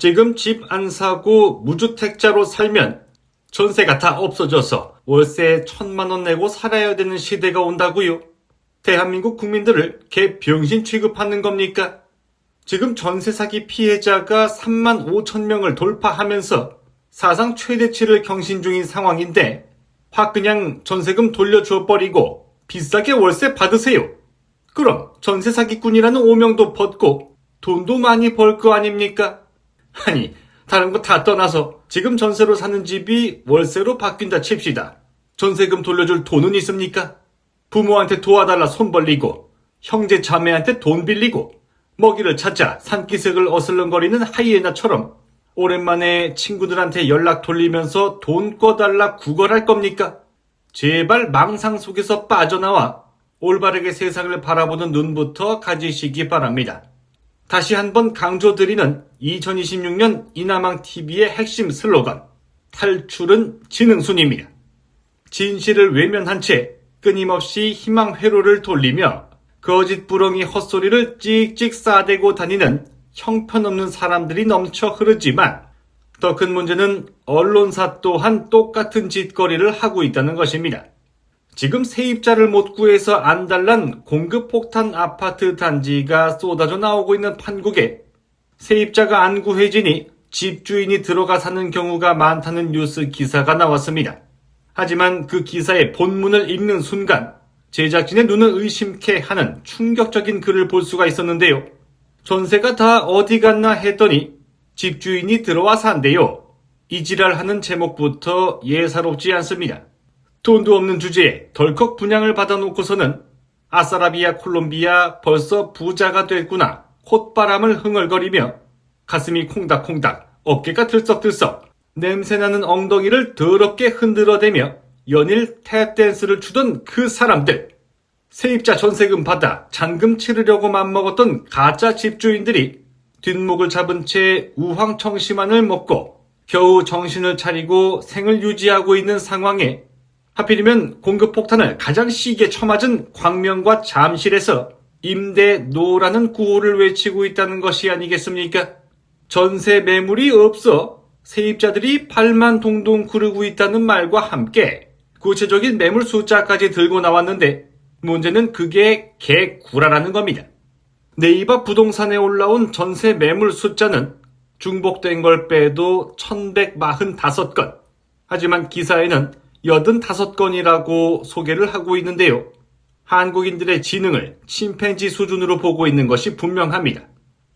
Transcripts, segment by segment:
지금 집 안 사고 무주택자로 살면 전세가 다 없어져서 월세 1,000만 원 내고 살아야 되는 시대가 온다고요? 대한민국 국민들을 개병신 취급하는 겁니까? 지금 전세 사기 피해자가 3만 5천 명을 돌파하면서 사상 최대치를 경신 중인 상황인데 확 그냥 전세금 돌려줘 버리고 비싸게 월세 받으세요. 그럼 전세 사기꾼이라는 오명도 벗고 돈도 많이 벌 거 아닙니까? 아니, 다른 거 다 떠나서 지금 전세로 사는 집이 월세로 바뀐다 칩시다. 전세금 돌려줄 돈은 있습니까? 부모한테 도와달라 손 벌리고 형제 자매한테 돈 빌리고 먹이를 찾아 산기슭을 어슬렁거리는 하이에나처럼 오랜만에 친구들한테 연락 돌리면서 돈 꿔달라 구걸할 겁니까? 제발 망상 속에서 빠져나와 올바르게 세상을 바라보는 눈부터 가지시기 바랍니다. 다시 한번 강조드리는 2026년 이나망TV의 핵심 슬로건, 탈출은 지능순입니다. 진실을 외면한 채 끊임없이 희망 회로를 돌리며 거짓 부렁이 헛소리를 찍찍 싸대고 다니는 형편없는 사람들이 넘쳐 흐르지만 더 큰 문제는 언론사 또한 똑같은 짓거리를 하고 있다는 것입니다. 지금 세입자를 못 구해서 안달난 공급폭탄 아파트 단지가 쏟아져 나오고 있는 판국에 세입자가 안 구해지니 집주인이 들어가 사는 경우가 많다는 뉴스 기사가 나왔습니다. 하지만 그 기사의 본문을 읽는 순간 제작진의 눈을 의심케 하는 충격적인 글을 볼 수가 있었는데요. 전세가 다 어디 갔나 했더니 집주인이 들어와 산대요. 이 지랄하는 제목부터 예사롭지 않습니다. 돈도 없는 주제에 덜컥 분양을 받아놓고서는 아싸라비아 콜롬비아 벌써 부자가 됐구나 콧바람을 흥얼거리며 가슴이 콩닥콩닥 어깨가 들썩들썩 냄새나는 엉덩이를 더럽게 흔들어대며 연일 탭댄스를 추던 그 사람들, 세입자 전세금 받아 잔금 치르려고 맘먹었던 가짜 집주인들이 뒷목을 잡은 채 우황청심환을 먹고 겨우 정신을 차리고 생을 유지하고 있는 상황에 하필이면 공급폭탄을 가장 시게 쳐맞은 광명과 잠실에서 임대 노라는 구호를 외치고 있다는 것이 아니겠습니까? 전세 매물이 없어 세입자들이 발만 동동 구르고 있다는 말과 함께 구체적인 매물 숫자까지 들고 나왔는데 문제는 그게 개구라라는 겁니다. 네이버 부동산에 올라온 전세 매물 숫자는 중복된 걸 빼도 1145건. 하지만 기사에는 85건이라고 소개를 하고 있는데요. 한국인들의 지능을 침팬지 수준으로 보고 있는 것이 분명합니다.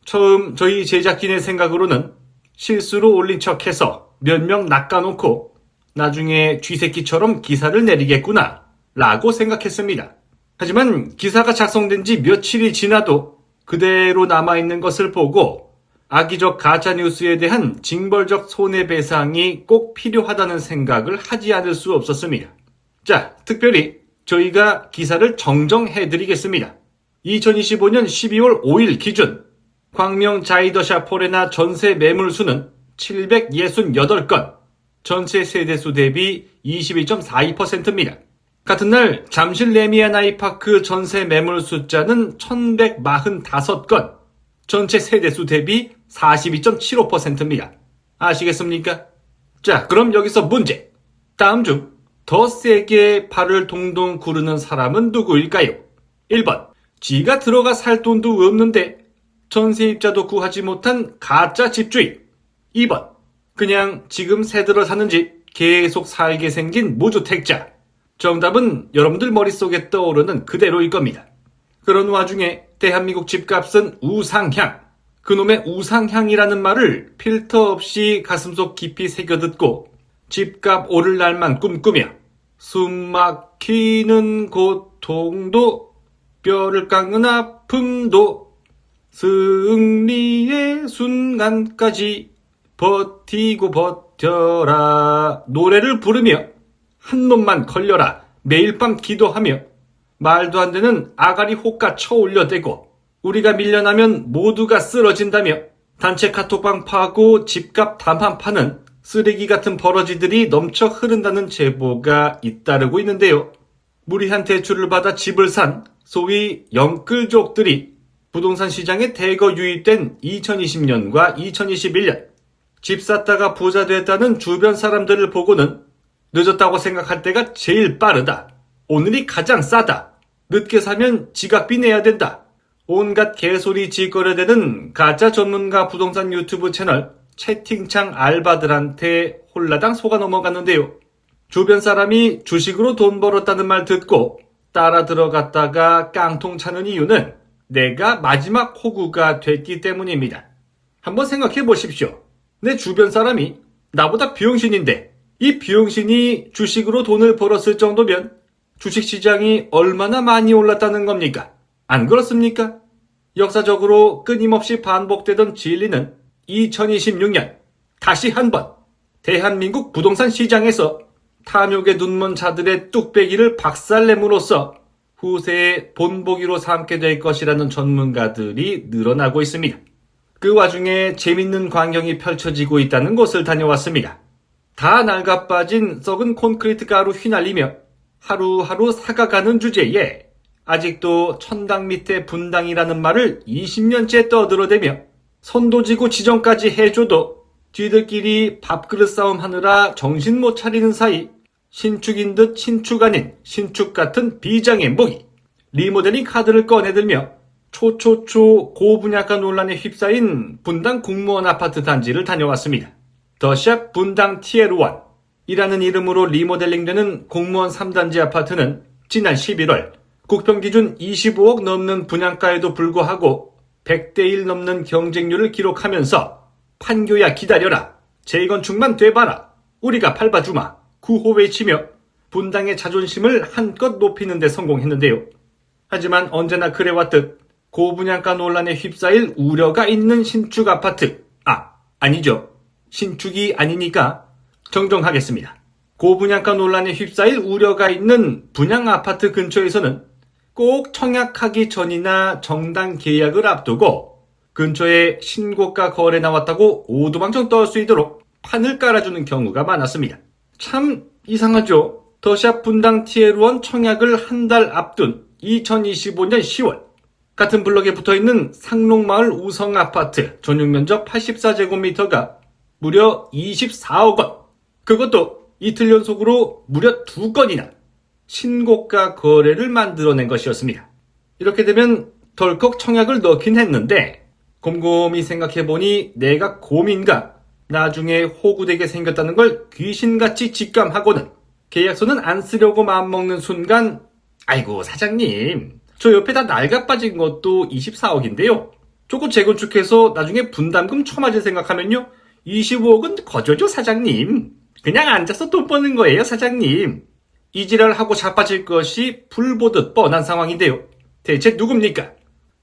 처음 저희 제작진의 생각으로는 실수로 올린 척해서 몇 명 낚아놓고 나중에 쥐새끼처럼 기사를 내리겠구나 라고 생각했습니다. 하지만 기사가 작성된 지 며칠이 지나도 그대로 남아있는 것을 보고 악의적 가짜뉴스에 대한 징벌적 손해배상이 꼭 필요하다는 생각을 하지 않을 수 없었습니다. 자, 특별히 저희가 기사를 정정해드리겠습니다. 2025년 12월 5일 기준 광명 자이더샤 포레나 전세 매물수는 768건, 전체 세대수 대비 22.42%입니다. 같은 날 잠실 레미안 아이파크 전세 매물 숫자는 1145건, 전체 세대수 대비 42.75%입니다. 아시겠습니까? 자, 그럼 여기서 문제. 다음 중 더 세게 발을 동동 구르는 사람은 누구일까요? 1번, 지가 들어가 살 돈도 없는데 전세입자도 구하지 못한 가짜 집주인. 2번, 그냥 지금 새 들어 사는 집 계속 살게 생긴 무주택자. 정답은 여러분들 머릿속에 떠오르는 그대로일 겁니다. 그런 와중에 대한민국 집값은 우상향. 그놈의 우상향이라는 말을 필터 없이 가슴속 깊이 새겨듣고 집값 오를 날만 꿈꾸며 숨막히는 고통도 뼈를 깎는 아픔도 승리의 순간까지 버티고 버텨라 노래를 부르며 한 놈만 걸려라 매일 밤 기도하며 말도 안 되는 아가리 호가 쳐올려대고 우리가 밀려나면 모두가 쓰러진다며 단체 카톡방 파고 집값 다만 파는 쓰레기 같은 버러지들이 넘쳐 흐른다는 제보가 잇따르고 있는데요. 무리한 대출을 받아 집을 산 소위 영끌족들이 부동산 시장에 대거 유입된 2020년과 2021년 집 샀다가 부자 됐다는 주변 사람들을 보고는 늦었다고 생각할 때가 제일 빠르다. 오늘이 가장 싸다. 늦게 사면 지각비 내야 된다. 온갖 개소리 짓거려대는 가짜 전문가 부동산 유튜브 채널 채팅창 알바들한테 홀라당 속아 넘어갔는데요. 주변 사람이 주식으로 돈 벌었다는 말 듣고 따라 들어갔다가 깡통 차는 이유는 내가 마지막 호구가 됐기 때문입니다. 한번 생각해 보십시오. 내 주변 사람이 나보다 비용신인데 이 비용신이 주식으로 돈을 벌었을 정도면 주식시장이 얼마나 많이 올랐다는 겁니까? 안 그렇습니까? 역사적으로 끊임없이 반복되던 진리는 2026년 다시 한번 대한민국 부동산 시장에서 탐욕에 눈먼 자들의 뚝배기를 박살냄으로써 후세에 본보기로 삼게 될 것이라는 전문가들이 늘어나고 있습니다. 그 와중에 재밌는 광경이 펼쳐지고 있다는 곳을 다녀왔습니다. 다 낡아빠진 썩은 콘크리트 가루 휘날리며 하루하루 사가가는 주제에 아직도 천당 밑에 분당이라는 말을 20년째 떠들어대며 선도지구 지정까지 해줘도 뒤들끼리 밥그릇 싸움 하느라 정신 못 차리는 사이 신축인 듯 신축 아닌 신축 같은 비장의 무기 리모델링 카드를 꺼내들며 초초초 고분양가 논란에 휩싸인 분당 공무원 아파트 단지를 다녀왔습니다. 더샵 분당 TL1 이라는 이름으로 리모델링되는 공무원 3단지 아파트는 지난 11월 국평기준 25억 넘는 분양가에도 불구하고 100대1 넘는 경쟁률을 기록하면서 판교야 기다려라, 재건축만 돼봐라, 우리가 밟아주마, 구호 외치며 분당의 자존심을 한껏 높이는 데 성공했는데요. 하지만 언제나 그래왔듯 고분양가 논란에 휩싸일 우려가 있는 신축 아파트, 아니죠. 신축이 아니니까 정정하겠습니다. 고분양가 논란에 휩싸일 우려가 있는 분양 아파트 근처에서는 꼭 청약하기 전이나 정당 계약을 앞두고 근처에 신고가 거래 나왔다고 오두방정 떨 수 있도록 판을 깔아주는 경우가 많았습니다. 참 이상하죠. 더샵 분당 TL1 청약을 한 달 앞둔 2025년 10월 같은 블럭에 붙어있는 상록마을 우성아파트 전용면적 84제곱미터가 무려 24억 원, 그것도 이틀 연속으로 무려 2건이나 신고가 거래를 만들어낸 것이었습니다. 이렇게 되면 덜컥 청약을 넣긴 했는데 곰곰이 생각해보니 내가 곰인가 나중에 호구되게 생겼다는 걸 귀신같이 직감하고는 계약서는 안 쓰려고 마음먹는 순간 아이고 사장님, 저 옆에 다 낡아빠진 것도 24억인데요. 저거 재건축해서 나중에 분담금 쳐맞을 생각하면요 25억은 거저죠 사장님. 그냥 앉아서 돈 버는 거예요 사장님. 이 지랄하고 자빠질 것이 불보듯 뻔한 상황인데요. 대체 누굽니까?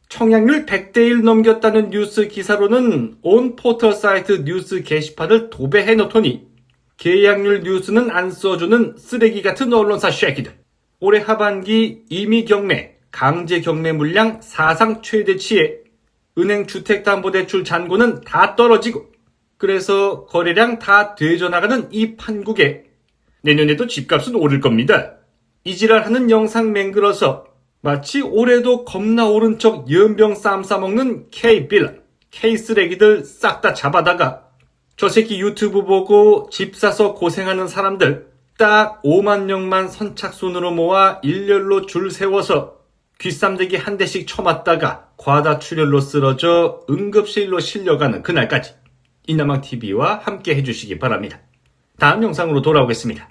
청약률 100대1 넘겼다는 뉴스 기사로는 온 포털 사이트 뉴스 게시판을 도배해 놓더니 계약률 뉴스는 안 써주는 쓰레기 같은 언론사 쉐키들. 올해 하반기 임의 경매, 강제 경매 물량 사상 최대치에 은행 주택담보대출 잔고는 다 떨어지고 그래서 거래량 다 되져나가는 이 판국에 내년에도 집값은 오를 겁니다. 이 지랄하는 영상 맹글어서 마치 올해도 겁나 오른 척 연병 쌈 싸먹는 K-빌런, K-쓰레기들 싹 다 잡아다가 저 새끼 유튜브 보고 집 사서 고생하는 사람들 딱 5만 명만 선착순으로 모아 일렬로 줄 세워서 귀쌈대기 한 대씩 쳐맞다가 과다 출혈로 쓰러져 응급실로 실려가는 그날까지 이나망TV와 함께 해주시기 바랍니다. 다음 영상으로 돌아오겠습니다.